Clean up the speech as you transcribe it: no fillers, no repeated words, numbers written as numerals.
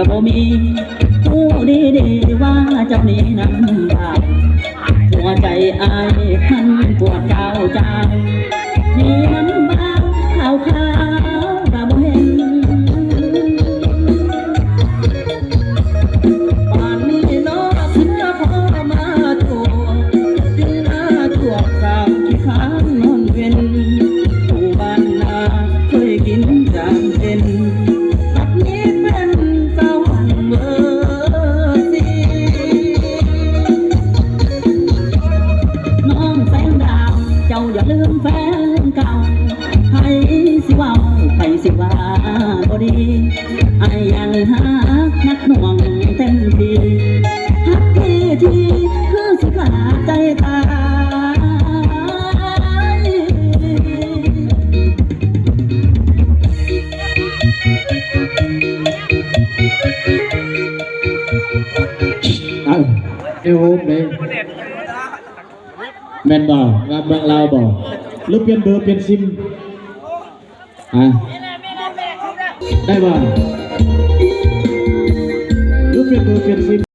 ก็บ่มีผู้ดีดีว่าเจ้านี้นั้นบาปหัวใจอายมันปวดเจ้าเจ้ามีน้ำบางขาวขาวก็บ่เห็นป่านนี้น้องเสือพอมาตัวดีหน้าตัวสาวขี้ข้างนอนเว้นผู้บ้านนาเคยกินจางเป็นบัดนี้เป็นสาวเบอร์สีน้องแสงดาวเจ้าอย่าลืมแฟนเก่าให้สิว่าไปสิว่าบ่ดีไอ้ยังหานักหน่วงเต็มทีฮักที่คือสิขาดใจตายเอวเลยแมนบอกงานเมืองลาวบอกหรือเปลี่ยนเบอร์เปลี่ยนซิมได้บ่หรือเปลี่ยนเบอร์เปลี่ยนซิม